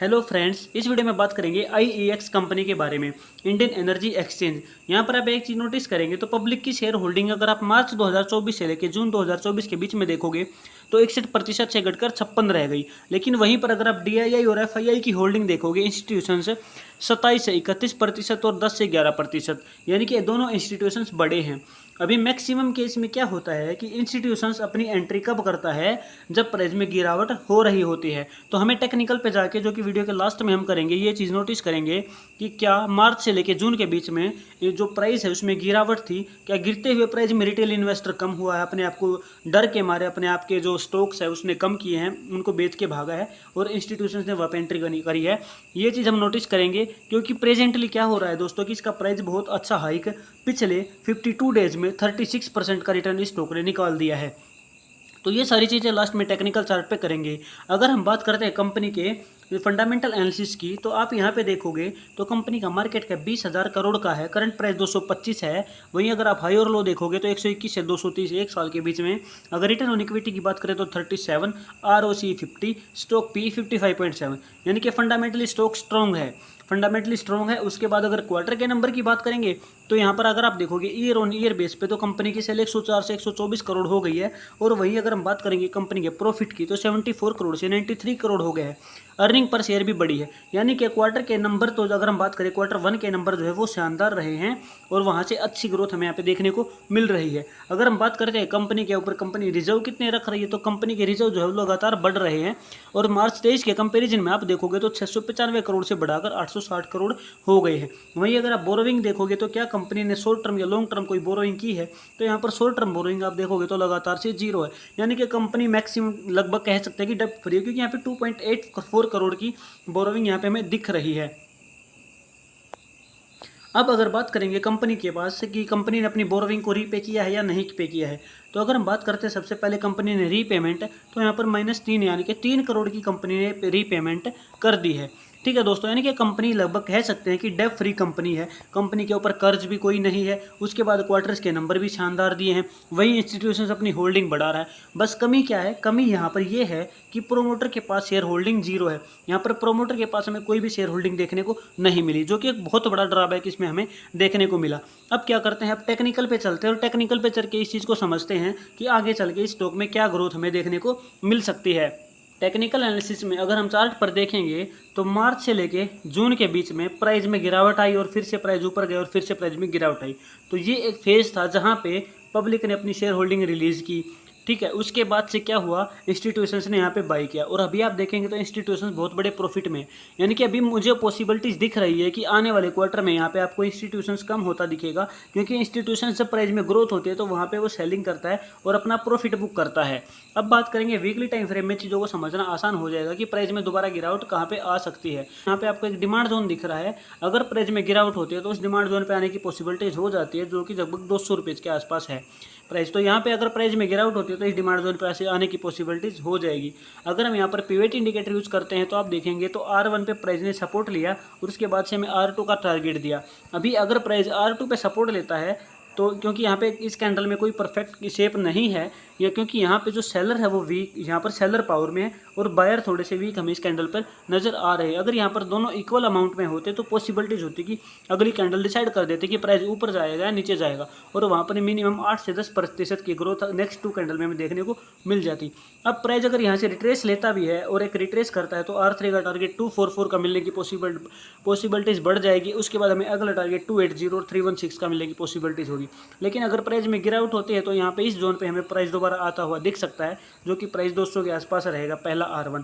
Hello friends, इस video में बात करेंगे आईईएक्स कंपनी के बारे में, इंडियन एनर्जी एक्सचेंज। यहाँ पर आप एक चीज़ नोटिस करेंगे तो पब्लिक की शेयर होल्डिंग अगर आप मार्च 2024 से लेकर जून 2024 के बीच में देखोगे तो 61% से घटकर 56 रह गई। लेकिन वहीं पर अगर आप डीआईआई और एफआईआई की होल्डिंग देखोगे इंस्टीट्यूशन से 27 से 31% और 10 से 11%, यानी कि दोनों इंस्टीट्यूशंस बड़े हैं। अभी मैक्सिमम केस में क्या होता है कि इंस्टीट्यूशंस अपनी एंट्री कब करता है, जब प्राइस में गिरावट हो रही होती है। तो हमें टेक्निकल पे जाके, जो कि वीडियो के लास्ट में हम करेंगे, ये चीज़ नोटिस करेंगे कि क्या मार्च से लेकर जून के बीच में ये जो प्राइस है उसमें गिरावट थी, क्या गिरते हुए प्राइस में रिटेल इन्वेस्टर कम हुआ है, अपने आप को डर के मारे अपने आप के जो स्टॉक्स है उसने कम किए हैं, उनको बेच के भागा है और इंस्टीट्यूशंस ने वहाँ पे एंट्री करी है। ये चीज़ हम नोटिस करेंगे क्योंकि प्रेजेंटली क्या हो रहा है दोस्तों कि इसका प्राइस बहुत अच्छा हाइक पिछले 52 डेज में 36% का रिटर्न इस स्टॉक ने निकाल दिया है। तो ये सारी चीज़ें लास्ट में टेक्निकल चार्ट पे करेंगे। अगर हम बात करते हैं कंपनी के फंडामेंटल एनालिसिस की, तो आप यहाँ पे देखोगे तो कंपनी का मार्केट कैप 20,000 करोड़ का है, करंट प्राइस 225 है। वहीं अगर आप हाई और लो देखोगे तो 121 से 230 एक साल के बीच में। अगर रिटर्न ऑन इक्विटी की बात करें तो 37, आरओसी 50, स्टॉक पी 55.7, यानी कि फंडामेंटली स्टॉक स्ट्रॉन्ग है, फंडामेंटली स्ट्रॉन्ग है। उसके बाद अगर क्वार्टर के नंबर की बात करेंगे तो यहाँ पर अगर आप देखोगे ईयर ऑन ईयर बेस पे तो कंपनी की सेल 104 से 124 करोड़ हो गई है। और वहीं अगर हम बात करेंगे कंपनी के प्रॉफिट की तो 74 करोड़ से 93 करोड़ हो गए हैं। अर्निंग पर शेयर भी बड़ी है, यानी कि क्वार्टर के नंबर, तो अगर हम बात करें क्वार्टर 1 के नंबर जो है वो शानदार रहे हैं और वहाँ से अच्छी ग्रोथ हमें यहाँ पे देखने को मिल रही है। अगर हम बात करते हैं कंपनी के ऊपर, कंपनी रिजर्व कितने रख रही है, तो कंपनी के रिजर्व जो है वो लगातार बढ़ रहे हैं और मार्च 23 के कंपेरिजन में आप देखोगे तो 695 करोड़ से बढ़ाकर 860 करोड़ हो गए हैं। वहीं अगर आप बोरोइंग देखोगे तो क्या कंपनी ने शॉर्ट टर्म या लॉन्ग टर्म कोई बोरोइंग की है, तो यहाँ पर शॉर्ट टर्म बोरोइंग आप देखोगे तो लगातार से जीरो है, यानी कि कंपनी मैक्सिमम लगभग कह सकते हैं कि डेब्ट फ्री है, क्योंकि यहाँ पे 2.84 करोड़ की बोरोइंग यहाँ पे हमें दिख रही है। अब अगर बात करेंगे कंपनी के पास कि कंपनी ने अपनी बोरोइंग को रीपे किया है या नहीं पे किया है, तो अगर हम बात करते हैं सबसे पहले कंपनी ने रीपेमेंट, तो यहाँ पर -3 यानी कि 3 करोड़ की कंपनी ने रीपेमेंट कर दी है। ठीक है दोस्तों, यानी कि कंपनी लगभग कह सकते हैं कि डेब्ट फ्री कंपनी है, कंपनी के ऊपर कर्ज भी कोई नहीं है। उसके बाद क्वार्टर्स के नंबर भी शानदार दिए हैं। वही इंस्टीट्यूशंस अपनी होल्डिंग बढ़ा रहा है। बस कमी क्या है, कमी यहाँ पर यह है कि प्रोमोटर के पास शेयर होल्डिंग जीरो है। यहाँ पर प्रोमोटर के पास हमें कोई भी शेयर होल्डिंग देखने को नहीं मिली, जो कि एक बहुत बड़ा ड्रॉबैक इसमें हमें देखने को मिला। अब क्या करते हैं, अब टेक्निकल पे चलते हैं और टेक्निकल पे चल के इस चीज़ को समझते हैं कि आगे चल के इस स्टॉक में क्या ग्रोथ हमें देखने को मिल सकती है। टेक्निकल एनालिसिस में अगर हम चार्ट पर देखेंगे तो मार्च से लेके जून के बीच में प्राइस में गिरावट आई और फिर से प्राइस ऊपर गया और फिर से प्राइस में गिरावट आई। तो ये एक फेज था जहाँ पे पब्लिक ने अपनी शेयर होल्डिंग रिलीज़ की। ठीक है, उसके बाद से क्या हुआ, इंस्टीट्यूशंस ने यहाँ पे बाई किया और अभी आप देखेंगे तो इंस्टीट्यूशंस बहुत बड़े प्रॉफिट में, यानी कि अभी मुझे पॉसिबिलिटीज़ दिख रही है कि आने वाले क्वार्टर में यहाँ पे आपको इंस्टीट्यूशंस कम होता दिखेगा, क्योंकि इंस्टीट्यूशंस जब प्राइस में ग्रोथ होती है तो वहाँ पे वो सेलिंग करता है और अपना प्रॉफिट बुक करता है। अब बात करेंगे वीकली टाइम फ्रेम में, चीज़ों को समझना आसान हो जाएगा कि प्राइस में दोबारा गिरावट कहाँ पे आ सकती है। यहाँ पे आपको एक डिमांड जोन दिख रहा है, अगर प्राइस में गिरावट होती है तो उस डिमांड जोन पे आने की पॉसिबिलिटीज हो जाती है, जो कि लगभग 200 रुपये के आसपास है प्राइस। तो यहाँ पे अगर प्राइस में गिरावट होती है तो इस डिमांड जोन पे आने की पॉसिबिलिटीज हो जाएगी। अगर हम यहाँ पर पिवट इंडिकेटर यूज करते हैं तो आप देखेंगे तो R1 पे प्राइस ने सपोर्ट लिया और उसके बाद से हमें R2 का टारगेट दिया। अभी अगर प्राइस R2 पे सपोर्ट लेता है तो, क्योंकि यहाँ पे इस कैंडल में कोई परफेक्ट शेप नहीं है, या क्योंकि यहाँ पे जो सेलर है वो वीक, यहाँ पर सेलर पावर में है और बायर थोड़े से वीक हमें इस कैंडल पर नजर आ रहे हैं। अगर यहाँ पर दोनों इक्वल अमाउंट में होते तो पॉसिबिलिटीज होती कि अगली कैंडल डिसाइड कर देते कि प्राइस ऊपर जाएगा या नीचे जाएगा, और वहाँ पर मिनिमम 8 से 10% की ग्रोथ नेक्स्ट 2 कैंडल में हमें देखने को मिल जाती। अब प्राइस अगर यहाँ से रिट्रेस लेता भी है और एक रिट्रेस करता है तो R3 का टारगेट 244 का मिलने की पॉसिबिलिटीज बढ़ जाएगी। उसके बाद हमें अगला टारगेट 280 और 316 का मिलने की पॉसिबिलिटीज होगी। लेकिन अगर प्राइस में गिरावट होती है तो यहाँ पे इस जोन पे हमें प्राइस दोबारा आता हुआ दिख सकता है, जो कि प्राइस 200 के आसपास रहेगा, पहला R1।